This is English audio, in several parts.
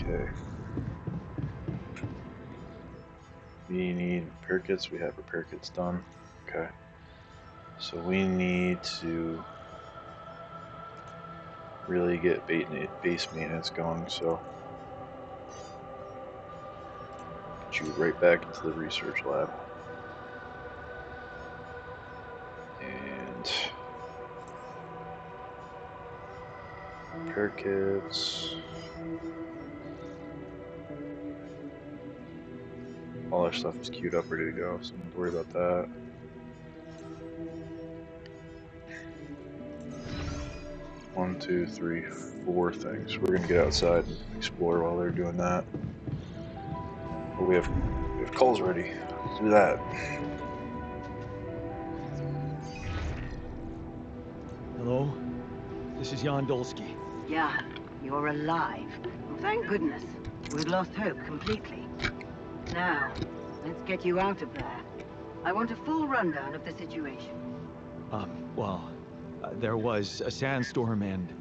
Okay. We need repair kits. We have repair kits done. Okay. So we need to really get base maintenance going. So get you right back into the research lab. And repair kits. All our stuff is queued up, ready to go, so don't worry about that. One, two, three, four things. We're gonna get outside and explore while they're doing that. But we have calls ready. Let's do that. Hello? This is Jan Dolsky. Yeah, you're alive. Well, thank goodness. We'd lost hope completely. Now, let's get you out of there. I want a full rundown of the situation. There was a sandstorm and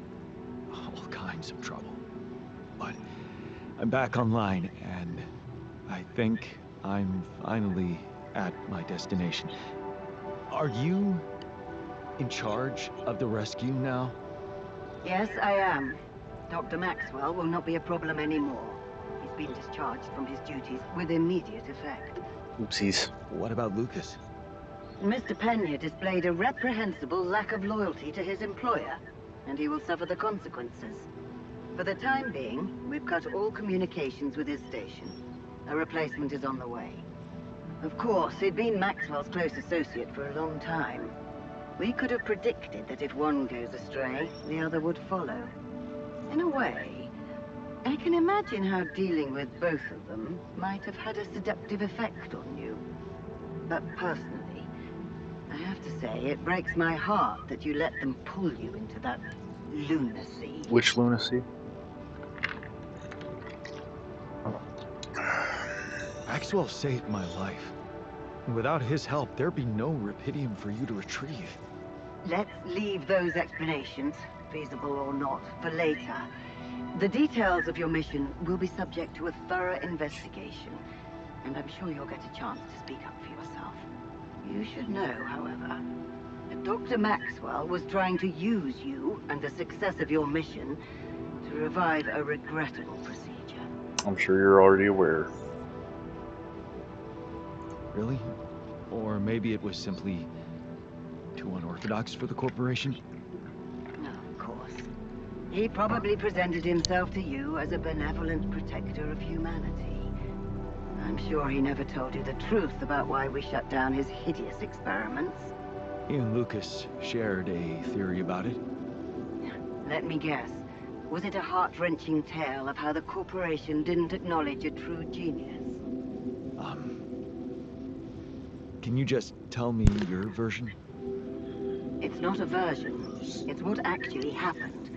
all kinds of trouble. But I'm back online, and I think I'm finally at my destination. Are you in charge of the rescue now? Yes, I am. Dr. Maxwell will not be a problem anymore. He's been discharged from his duties with immediate effect. Oopsies. What about Lucas? Mr. Pena displayed a reprehensible lack of loyalty to his employer, and he will suffer the consequences. For the time being, we've cut all communications with his station. A replacement is on the way. Of course, he'd been Maxwell's close associate for a long time. We could have predicted that if one goes astray, the other would follow. In a way, I can imagine how dealing with both of them might have had a seductive effect on you. But personally, I have to say, it breaks my heart that you let them pull you into that lunacy. Which lunacy? Maxwell saved my life. Without his help, there'd be no Rapidium for you to retrieve. Let's leave those explanations, feasible or not, for later. The details of your mission will be subject to a thorough investigation, and I'm sure you'll get a chance to speak up for yourself. You should know, however, that Dr. Maxwell was trying to use you and the success of your mission to revive a regrettable procedure. I'm sure you're already aware. Really? Or maybe it was simply too unorthodox for the corporation? No, of course. He probably presented himself to you as a benevolent protector of humanity. I'm sure he never told you the truth about why we shut down his hideous experiments. He and Lucas shared a theory about it. Let me guess. Was it a heart-wrenching tale of how the corporation didn't acknowledge a true genius? Can you just tell me your version? It's not a version. It's what actually happened.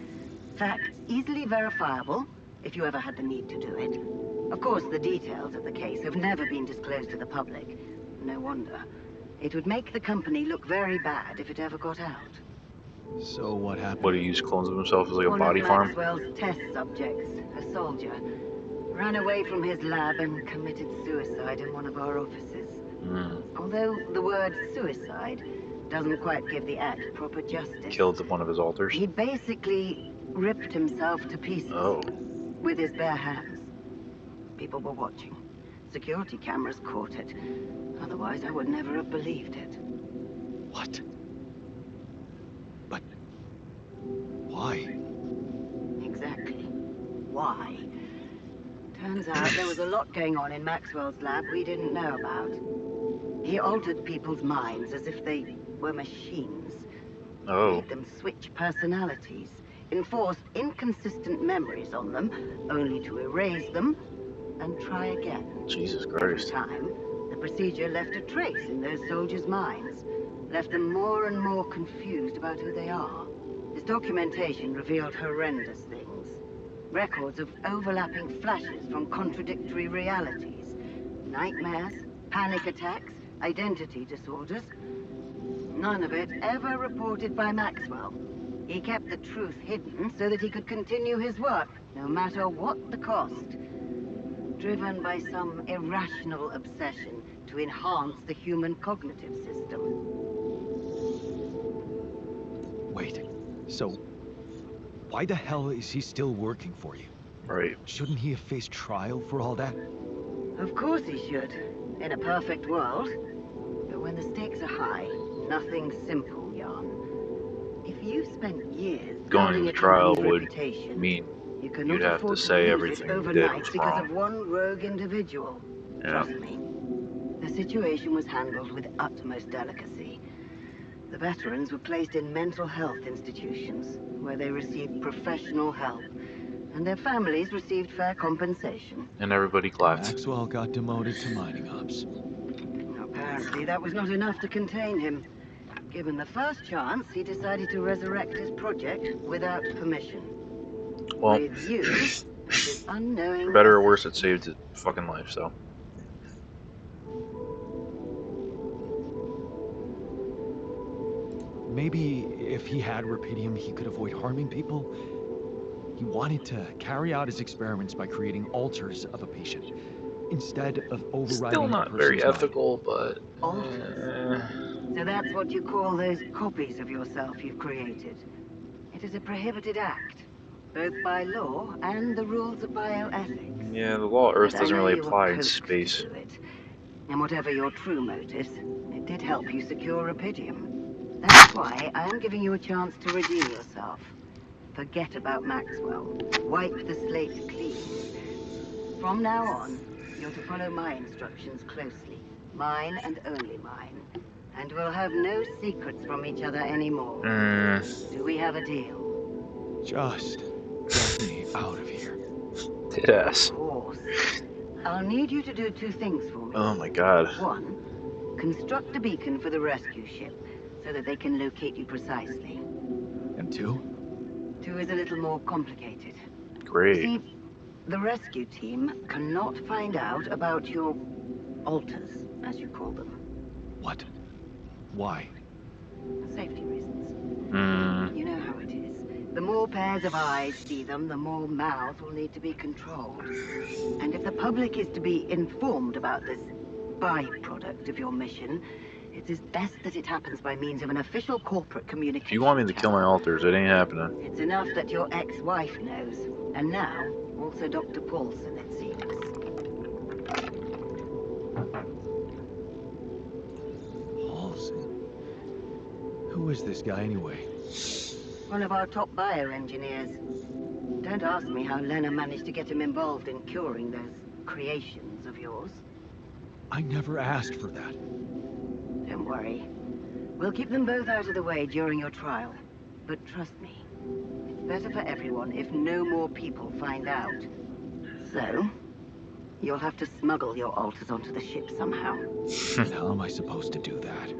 Facts easily verifiable, if you ever had the need to do it. Of course, the details of the case have never been disclosed to the public. No wonder. It would make the company look very bad if it ever got out. So what happened? What, he used clones of himself as like a body One of farm? Maxwell's test subjects, a soldier, ran away from his lab and committed suicide in one of our offices. Although the word suicide doesn't quite give the act proper justice. Killed one of his alters? He basically ripped himself to pieces. Oh. With his bare hands. People were watching. Security cameras caught it. Otherwise, I would never have believed it. What? But why? Exactly. Why? Turns out there was a lot going on in Maxwell's lab we didn't know about. He altered people's minds as if they were machines. Oh. Made them switch personalities. Enforced inconsistent memories on them, only to erase them and try again. Jesus Every Christ. time, the procedure left a trace in those soldiers' minds. Left them more and more confused about who they are. His documentation revealed horrendous things. Records of overlapping flashes from contradictory realities. Nightmares, panic attacks, identity disorders. None of it ever reported by Maxwell. He kept the truth hidden so that he could continue his work, no matter what the cost. Driven by some irrational obsession to enhance the human cognitive system. Wait, so why the hell is he still working for you? Right. Shouldn't he have faced trial for all that? Of course he should, in a perfect world. But when the stakes are high, nothing's simple, Jan. If you've spent years Going building to a trial company's would reputation, mean you cannot you'd have to afford say lose everything it you did overnight was because wrong. of one rogue individual. Yeah. Trust me. The situation was handled with utmost delicacy. The veterans were placed in mental health institutions, where they received professional help, and their families received fair compensation. And everybody clapped. Maxwell got demoted to mining ops. Apparently, that was not enough to contain him. Given the first chance, he decided to resurrect his project without permission. Well, With you, as his unknowing for better or worse, it assistant. saved his fucking life, so. Maybe if he had Rapidium, he could avoid harming people. He wanted to carry out his experiments by creating alters of a patient, instead of overriding Still a not person's very mind. ethical, but. Alters? So that's what you call those copies of yourself you've created. It is a prohibited act, both by law and the rules of bioethics. Yeah, the law of Earth But I doesn't know really you were apply in coaxed space. to do it. And whatever your true motives, it did help you secure Rapidium. That's why I'm giving you a chance to redeem yourself. Forget about Maxwell. Wipe the slate clean. From now on, you're to follow my instructions closely. Mine and only mine. And we'll have no secrets from each other anymore. Do we have a deal? Just get me out of here. Yes. Of course. I'll need you to do two things for me. Oh my god. One, construct a beacon for the rescue ship, so that they can locate you precisely. And two? Two is a little more complicated. Great. See, the rescue team cannot find out about your alters, as you call them. What? Why? Safety reasons. Hmm. You know how it is. The more pairs of eyes see them, the more mouths will need to be controlled. And if the public is to be informed about this byproduct of your mission, it is best that it happens by means of an official corporate communication If you want me to kill my channel. alters, it ain't happening. It's enough that your ex-wife knows. And now, also Dr. Paulson, it seems. Paulson? Who is this guy anyway? One of our top bioengineers. Don't ask me how Lena managed to get him involved in curing those creations of yours. I never asked for that. Don't worry. We'll keep them both out of the way during your trial. But trust me, it's better for everyone if no more people find out. So, you'll have to smuggle your alters onto the ship somehow. And how am I supposed to do that?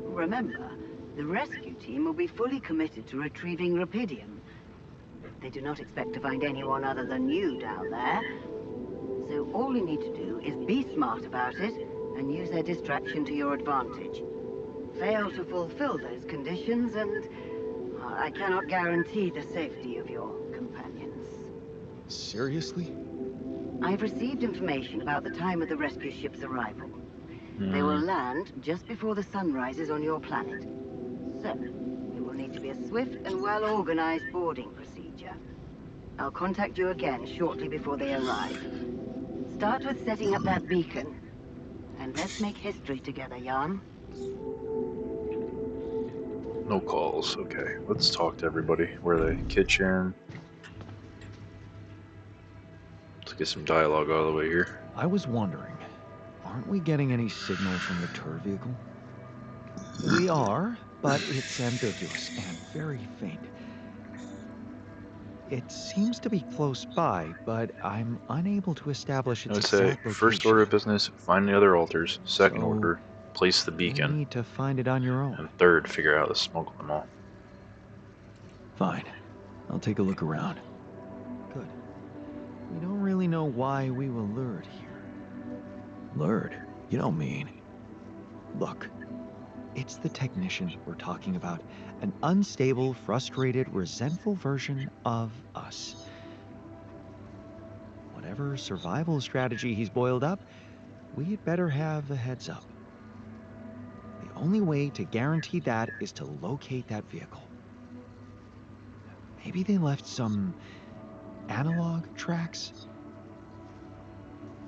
Remember, the rescue team will be fully committed to retrieving Rapidium. They do not expect to find anyone other than you down there. So all you need to do is be smart about it and use their distraction to your advantage. Fail to fulfill those conditions and I cannot guarantee the safety of your companions. Seriously? I've received information about the time of the rescue ship's arrival. They will land just before the sun rises on your planet. So, it will need to be a swift and well-organized boarding procedure. I'll contact you again shortly before they arrive. Start with setting up that beacon. And let's make history together, Jan. No calls. Okay, let's talk to everybody. Where are they? Kitchen. Let's get some dialogue out of the way here. I was wondering, aren't we getting any signal from the tour vehicle? We are, but it's ambiguous and very faint. It seems to be close by, but I'm unable to establish I its would say, exact location. first order of business, find the other alters. Second So, order, place the You beacon. need to find it on your own. And third, figure out how to smuggle them all. Fine. I'll take a look around. Good. We don't really know why we were lured here. Lured? You don't mean... Look, It's the technician we're talking about. An unstable, frustrated, resentful version of us. Whatever survival strategy he's boiled up, we had better have a heads up. The only way to guarantee that is to locate that vehicle. Maybe they left some analog tracks?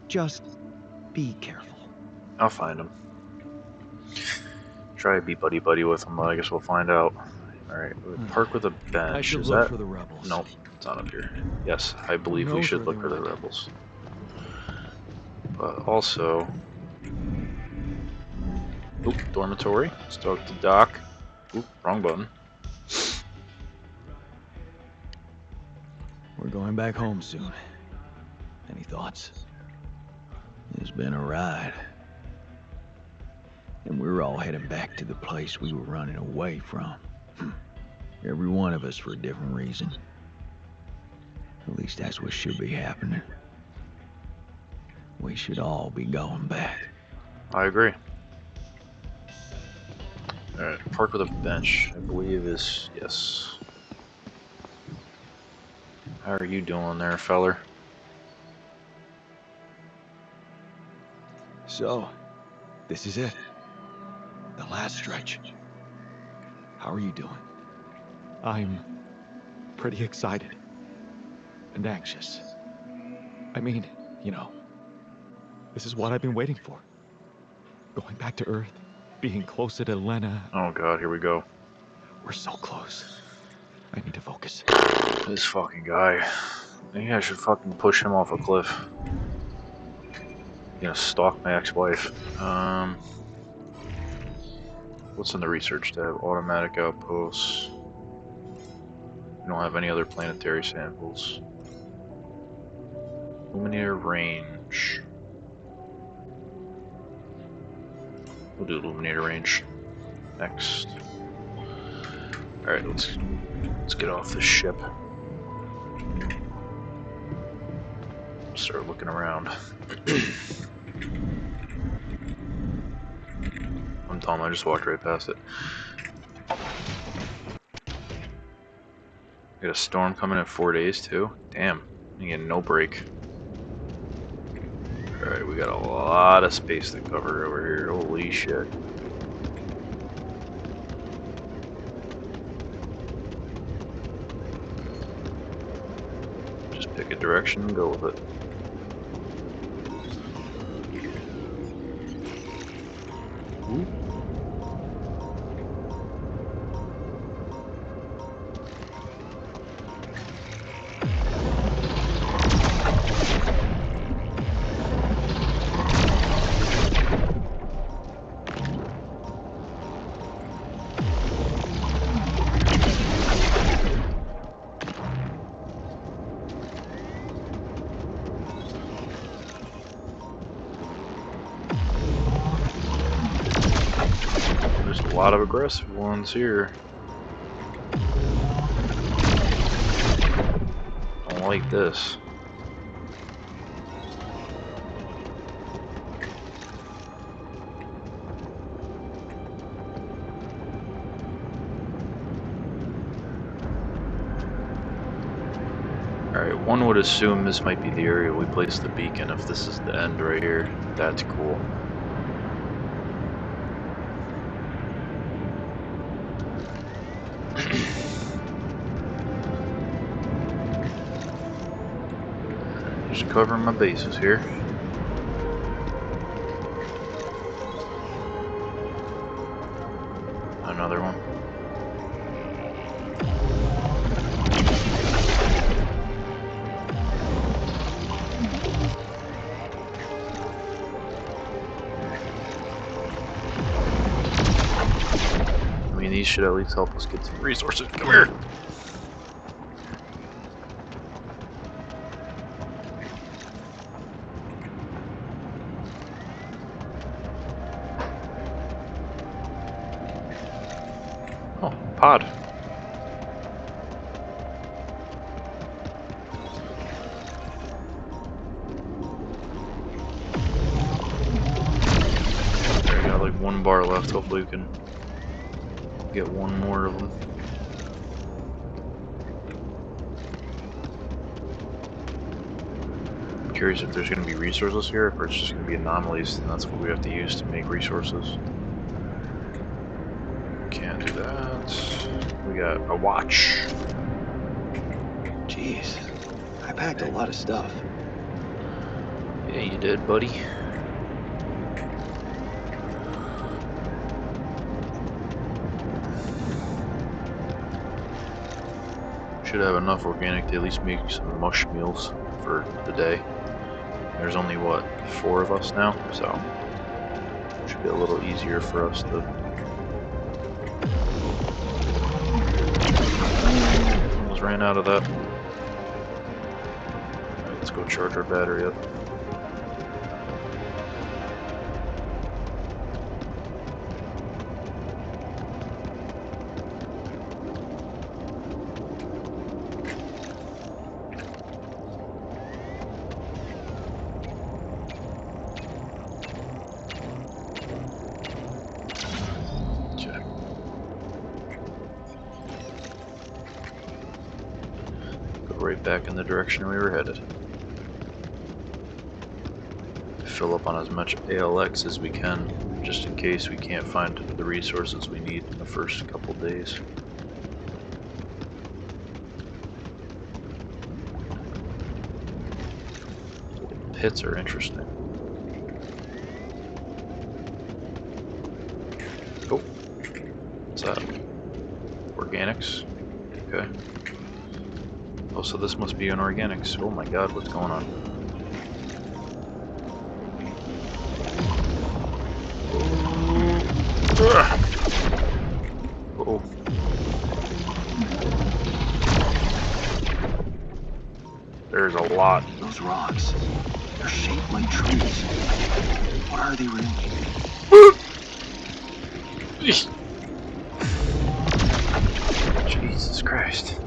Just be careful. I'll find him. Try to be buddy-buddy with him, but I guess we'll find out. Alright, park with a bench. I should Is look that... for the rebels. Nope, it's not up here. Yes, I believe we knows should where look they for the went. rebels. But also... Oop, dormitory. Let's talk to Doc. Oop, wrong button. We're going back home soon. Any thoughts? It's been a ride. And we're all heading back to the place we were running away from. Every one of us for a different reason. At least that's what should be happening. We should all be going back. I agree. Alright, park with a bench, I believe is... yes. How are you doing there, feller? So, this is it. The last stretch. How are you doing? I'm pretty excited. And anxious. I mean, you know, this is what I've been waiting for. Going back to Earth, being closer to Lena. Oh god, here we go. We're so close. I need to focus. This fucking guy. Maybe I should fucking push him off a cliff. You know, stalk my ex-wife. What's in the research tab? Automatic outposts. We don't have any other planetary samples. Illuminator range. We'll do illuminator range next. Alright, let's get off this ship. Start looking around. I'm dumb, I just walked right past it. We got a storm coming in 4 days too? Damn, you get no break. Alright, we got a lot of space to cover over here, holy shit. Just pick a direction and go with it. Ooh. There's a lot of aggressive ones here. Don't like this. Alright, one would assume this might be the area we place the beacon if this is the end right here. That's cool. Just covering my bases here. Another one. I mean, these should at least help us get some resources. Come here! Oh, pod. Alright, got like 1 bar left. Hopefully we can Get one more of them. I'm curious if there's going to be resources here, or it's just going to be anomalies, and that's what we have to use to make resources. Can't do that. We got a watch. Jeez, I packed a lot of stuff. Yeah, you did, buddy. Should have enough organic to at least make some mush meals for the day. There's only, what, 4 of us now, so it should be a little easier for us to... Almost ran out of that. Alright, let's go charge our battery up. Right back in the direction we were headed. Fill up on as much ALX as we can, just in case we can't find the resources we need in the first couple days. Pits are interesting. Oh, what's that? Organics? Okay. Oh, so this must be an organics. Oh my god, what's going on? Oh. There's a lot. Those rocks, they're shaped like trees. What are they really? Jesus Christ.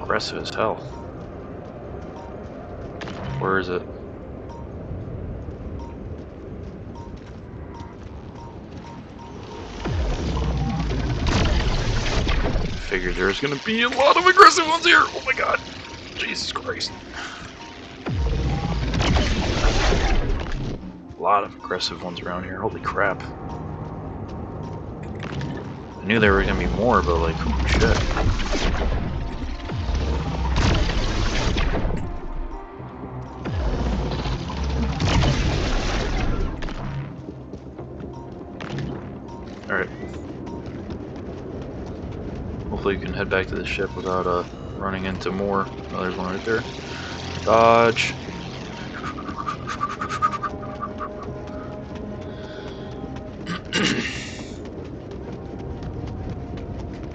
Aggressive as hell. Where is it? Figured there's gonna be a lot of aggressive ones here. Oh my god. Jesus Christ. A lot of aggressive ones around here. Holy crap. I knew there were gonna be more, but like, holy shit. Alright. Hopefully you can head back to the ship without running into more. Oh, there's one right there. Dodge.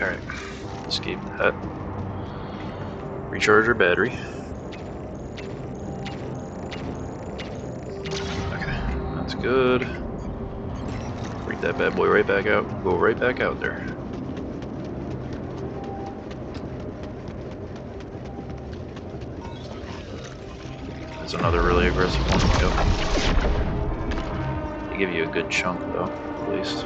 Alright. Escape that. Recharge our battery. Okay, that's good. Freak that bad boy right back out. Go right back out there. That's another really aggressive one. Yep. They give you a good chunk though, at least.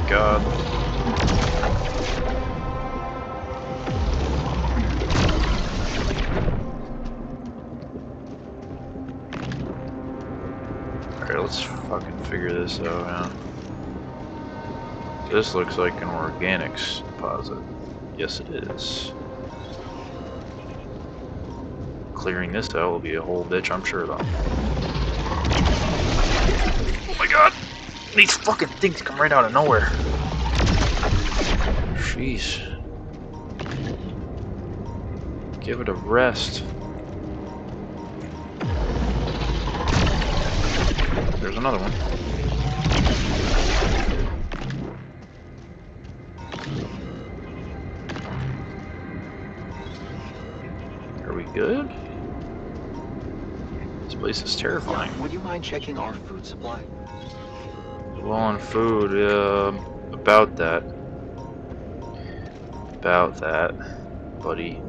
God. Alright, let's fucking figure this out now. This looks like an organics deposit. Yes, it is. Clearing this out will be a whole bitch, I'm sure, though. Oh my god! These fucking things come right out of nowhere. Jeez. Give it a rest. There's another one. Are we good? This place is terrifying. Would you mind checking our food supply? Low on food, About that, buddy.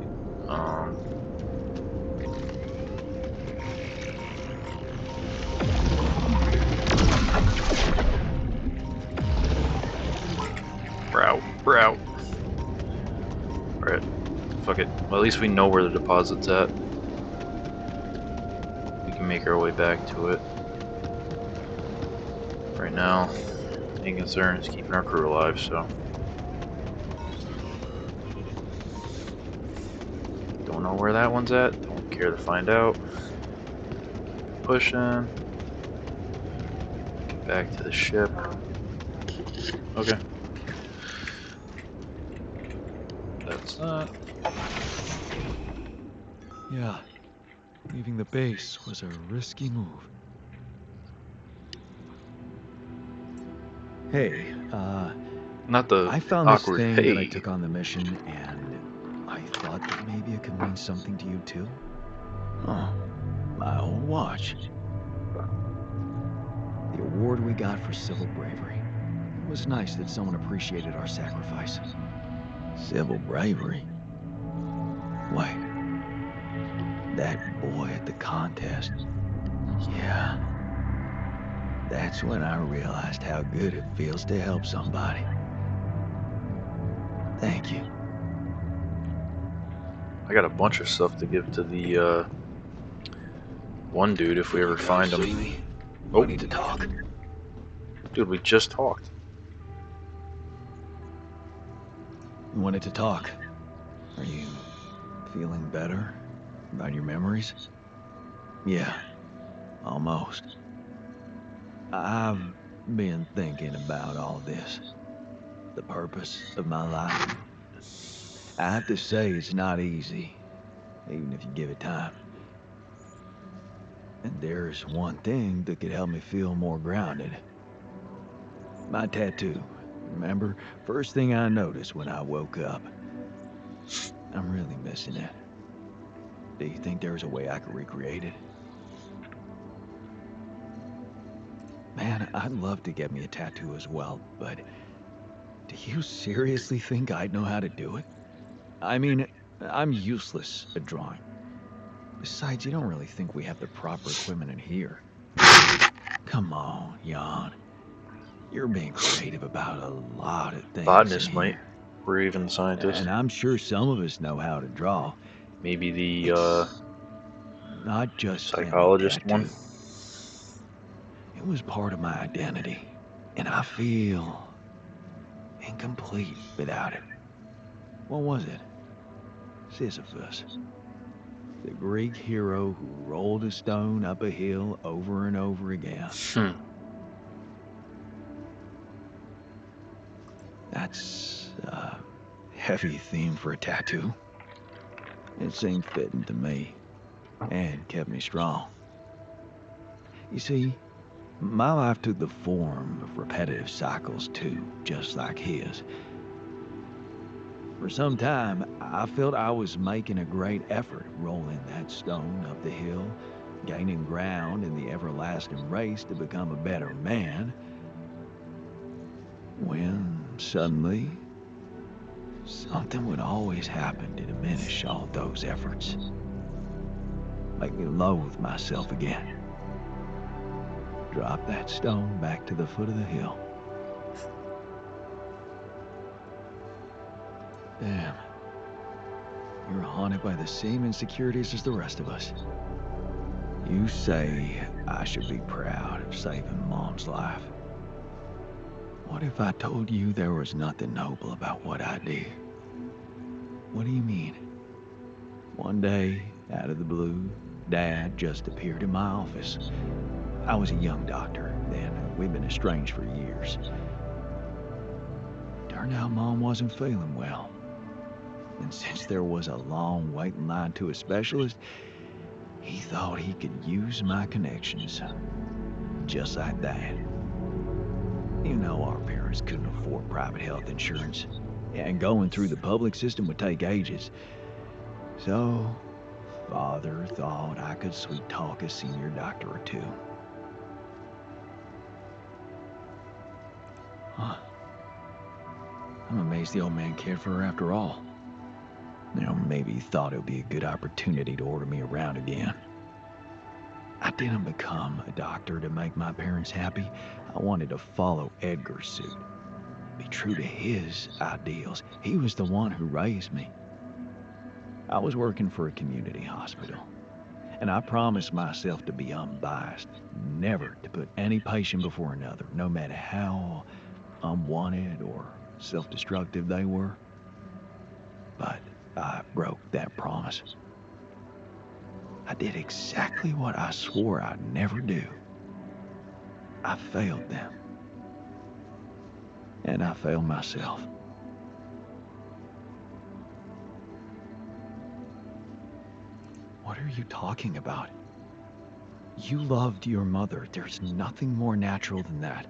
Route. Alright, fuck it. Well, at least we know where the deposit's at. We can make our way back to it. Right now, main concern is keeping our crew alive, so. Don't know where that one's at. Don't care to find out. Pushing. Get back to the ship. Okay. That's that. Yeah, leaving the base was a risky move. Hey, Not the I found this awkward thing hey. that I took on the mission, and I thought that maybe it could mean something to you too. Oh, my old watch. The award we got for civil bravery. It was nice that someone appreciated our sacrifice. Civil bravery? Wait. That boy at the contest. Yeah. That's when I realized how good it feels to help somebody. Thank you. I got a bunch of stuff to give to the one dude if we ever find him. Oh, we need to talk. Dude, we just talked. You wanted to talk. Are you feeling better about your memories? Yeah, almost. I've been thinking about all this. The purpose of my life. I have to say it's not easy, even if you give it time. And there's one thing that could help me feel more grounded. My tattoo. Remember? First thing I noticed when I woke up. I'm really missing it. Do you think there's a way I could recreate it? Man, I'd love to get me a tattoo as well, but do you seriously think I'd know how to do it? I mean, I'm useless at drawing. Besides, you don't really think we have the proper equipment in here. Come on, Jan. You're being creative about a lot of things. Botanist might. Or even scientist. And I'm sure some of us know how to draw. Maybe the It's not just psychologist one. It was part of my identity, and I feel incomplete without it. What was it? Sisyphus. The Greek hero who rolled a stone up a hill over and over again. That's a heavy theme for a tattoo. It seemed fitting to me, and kept me strong. You see, my life took the form of repetitive cycles too, just like his. For some time, I felt I was making a great effort rolling that stone up the hill, gaining ground in the everlasting race to become a better man, when suddenly, something would always happen to diminish all those efforts. Make me loathe myself again. Drop that stone back to the foot of the hill. Damn. You're haunted by the same insecurities as the rest of us. You say I should be proud of saving Mom's life. What if I told you there was nothing noble about what I did? What do you mean? One day, out of the blue, Dad just appeared in my office. I was a young doctor then. We'd been estranged for years. Turned out Mom wasn't feeling well. And since there was a long waiting line to a specialist, he thought he could use my connections. Just like that. You know our parents couldn't afford private health insurance, and going through the public system would take ages. So, Father thought I could sweet talk a senior doctor or two. Huh. I'm amazed the old man cared for her after all. You know, maybe he thought it would be a good opportunity to order me around again. I didn't become a doctor to make my parents happy. I wanted to follow Edgar's suit. Be true to his ideals. He was the one who raised me. I was working for a community hospital, and I promised myself to be unbiased, never to put any patient before another, no matter how unwanted or self-destructive they were. But I broke that promise. I did exactly what I swore I'd never do. I failed them. And I failed myself. What are you talking about? You loved your mother. There's nothing more natural than that.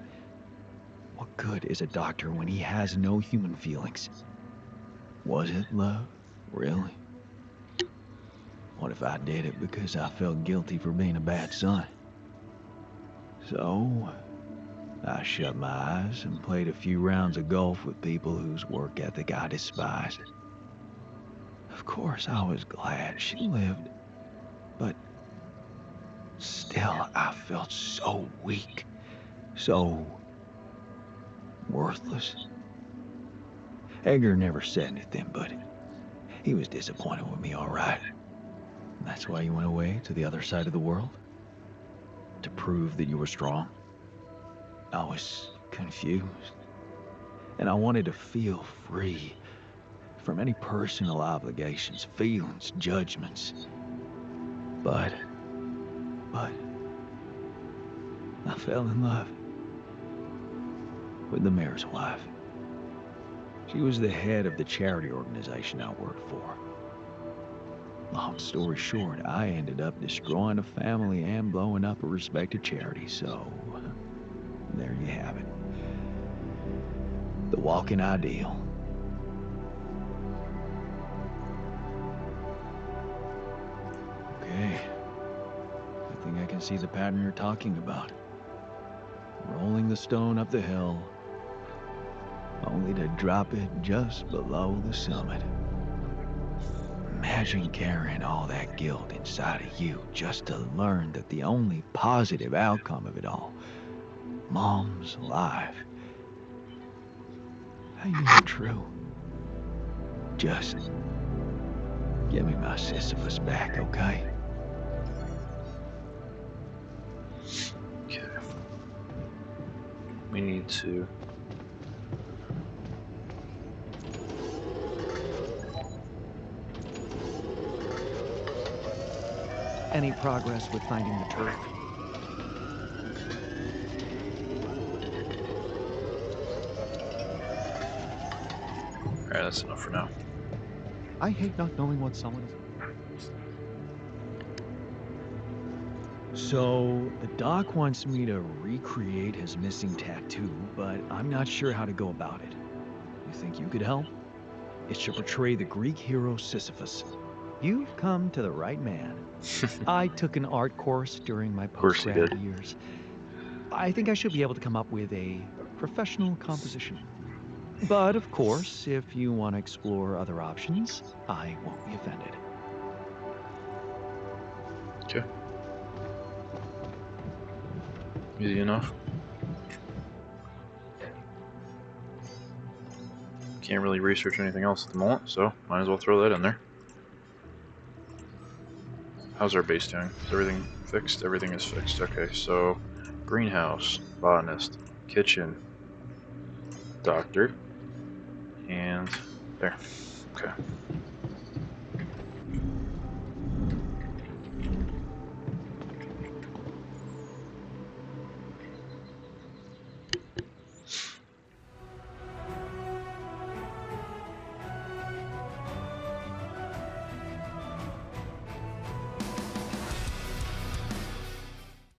What good is a doctor when he has no human feelings? Was it love? Really? What if I did it because I felt guilty for being a bad son? So, I shut my eyes and played a few rounds of golf with people whose work ethic I despised. Of course, I was glad she lived, but still, I felt so weak, so worthless. Edgar never said anything, but he was disappointed with me, all right. That's why you went away to the other side of the world? To prove that you were strong? I was confused, and I wanted to feel free from any personal obligations, feelings, judgments. But I fell in love with the mayor's wife. She was the head of the charity organization I worked for. Long story short, I ended up destroying a family and blowing up a respected charity, so there you have it. The walking ideal. Okay. I think I can see the pattern you're talking about. Rolling the stone up the hill, only to drop it just below the summit. Imagine carrying all that guilt inside of you just to learn that the only positive outcome of it all, Mom's life, ain't even true. Just give me my Sisyphus back, okay? Okay. We need to... Any progress with finding the turf? Alright, that's enough for now. I hate not knowing what someone is. So, the doc wants me to recreate his missing tattoo, but I'm not sure how to go about it. You think you could help? It's to portray the Greek hero Sisyphus. You've come to the right man. I took an art course during my course you postgrad did. years. I think I should be able to come up with a professional composition. But of course, if you want to explore other options, I won't be offended. Okay. Easy enough. Can't really research anything else at the moment, so might as well throw that in there. How's our base doing? Is everything fixed? Everything is fixed. Okay, so greenhouse, botanist, kitchen, doctor, and there. Okay.